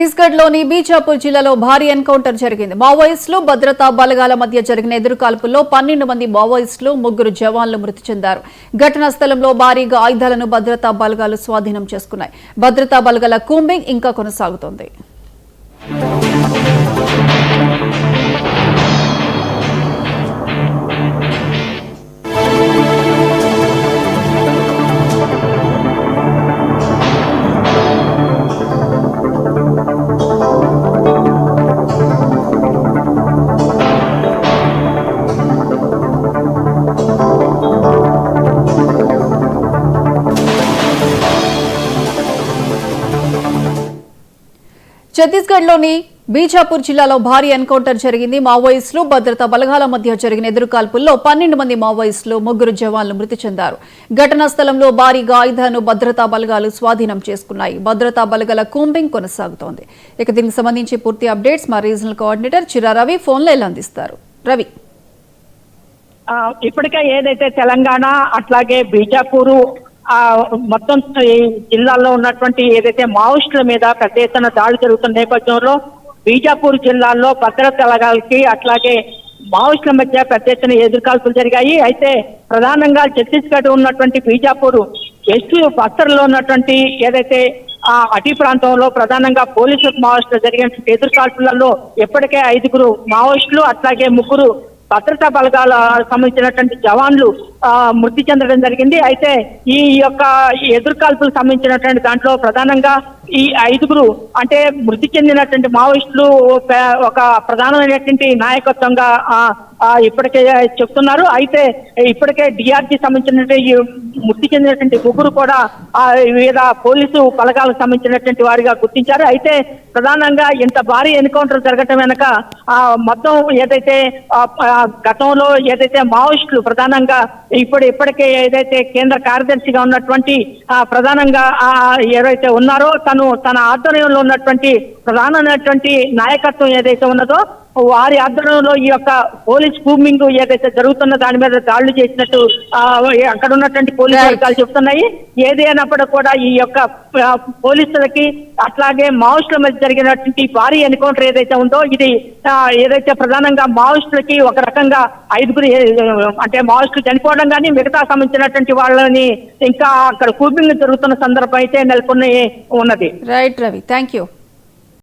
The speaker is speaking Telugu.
ఛత్తీస్గఢ్లోని బీజాపూర్ జిల్లాలో భారీ ఎన్కౌంటర్ జరిగింది. మావోయిస్టులు భద్రతా బలగాల మధ్య జరిగిన ఎదురుకాల్పుల్లో 12 మంది మావోయిస్టులు 3 జవాన్లు మృతి చెందారు. ఘటనా స్థలంలో భారీగా ఆయుధాలను భద్రతా బలగాలు స్వాధీనం చేసుకున్నాయి. భద్రతా బలగాల కూంబింగ్ ఇంకా కొనసాగుతోంది. ఛత్తీస్గఢ్లోని బీజాపూర్ జిల్లాలో భారీ ఎన్కౌంటర్ జరిగింది. మావోయిస్టులు భద్రతా బలగాల మధ్య జరిగిన ఎదురుకాల్పుల్లో 12 మంది మావోయిస్టులు 3 జవాన్లు మృతి చెందారు. ఘటనా స్థలంలో భారీగా ఆయుధాలను భద్రతా బలగాలు స్వాధీనం చేసుకున్నాయి. భద్రతా బలగాల కూంబింగ్ కొనసాగుతోంది. ఇక దీనికి సంబంధించి పూర్తి అప్డేట్స్ మా రీజనల్ కోఆర్డినేటర్ చిరా రవి ఫోన్లో ఎలా అందిస్తారు. రవి, ఇప్పటికే ఏదైతే తెలంగాణ అట్లాగే బీజాపూరు మొత్తం జిల్లాల్లో ఉన్నటువంటి ఏదైతే మావోయిస్టుల మీద పెద్ద ఎత్తున దాడి జరుగుతున్న నేపథ్యంలో బీజాపూర్ జిల్లాలో భద్రతా దళాలకి అట్లాగే మావోయిస్టుల మధ్య పెద్ద ఎత్తున ఎదురుకాల్పులు జరిగాయి. అయితే ప్రధానంగా ఛత్తీస్గఢ్ ఉన్నటువంటి బీజాపూర్ వెస్ట్ బస్తర్లో ఉన్నటువంటి ఏదైతే అటీ ప్రాంతంలో ప్రధానంగా పోలీసులకు మావోయిస్టులు జరిగినటువంటి ఎదురుకాల్పులలో ఇప్పటికే 5 మావోయిస్టులు అట్లాగే 3 భద్రతా బలగాల సంబంధించినటువంటి జవాన్లు మృతి చెందడం జరిగింది. అయితే ఈ యొక్క ఎదురుకాల్పులకు సంబంధించినటువంటి దాంట్లో ప్రధానంగా ఈ 5 అంటే మృతి చెందినటువంటి మావోయిస్టులు ఒక ప్రధానమైనటువంటి నాయకత్వంగా ఇప్పటికే చెప్తున్నారు. అయితే ఇప్పటికే డిఆర్జీ సంబంధించినటువంటి మృతి చెందినటువంటి 3 కూడా వివిధ పోలీసు బలగాలకు సంబంధించినటువంటి వారిగా గుర్తించారు. అయితే ప్రధానంగా ఇంత భారీ ఎన్కౌంటర్ జరగటం వెనక మొత్తం ఏదైతే గతంలో ఏదైతే మావోయిస్టులు ప్రధానంగా ఇప్పటికే ఏదైతే కేంద్ర కార్యదర్శిగా ఉన్నటువంటి ప్రధానంగా ఎవరైతే ఉన్నారో తన ఆధ్వర్యంలో ఉన్నటువంటి ప్రధానమైనటువంటి నాయకత్వం ఏదైతే ఉన్నదో వారి ఆధ్వర్యంలో ఈ యొక్క పోలీస్ కూంబింగ్ ఏదైతే జరుగుతున్న దాని మీద దాడులు చేసినట్టు అక్కడ ఉన్నటువంటి పోలీసు వర్గాలు చెప్తున్నాయి. ఏది అయినప్పటికీ కూడా ఈ యొక్క పోలీసులకి అట్లాగే మావోయిస్టుల మధ్య జరిగినటువంటి భారీ ఎన్కౌంటర్ ఏదైతే ఉందో ఇది ఏదైతే ప్రధానంగా మావోయిస్టులకి ఒక రకంగా 5 అంటే మావోయిస్టులు చనిపోవడం కానీ మిగతా సంబంధించినటువంటి వాళ్ళని ఇంకా అక్కడ కూంబింగ్ జరుగుతున్న సందర్భం అయితే నెలకొని ఉన్నది. Right Ravi, thank you.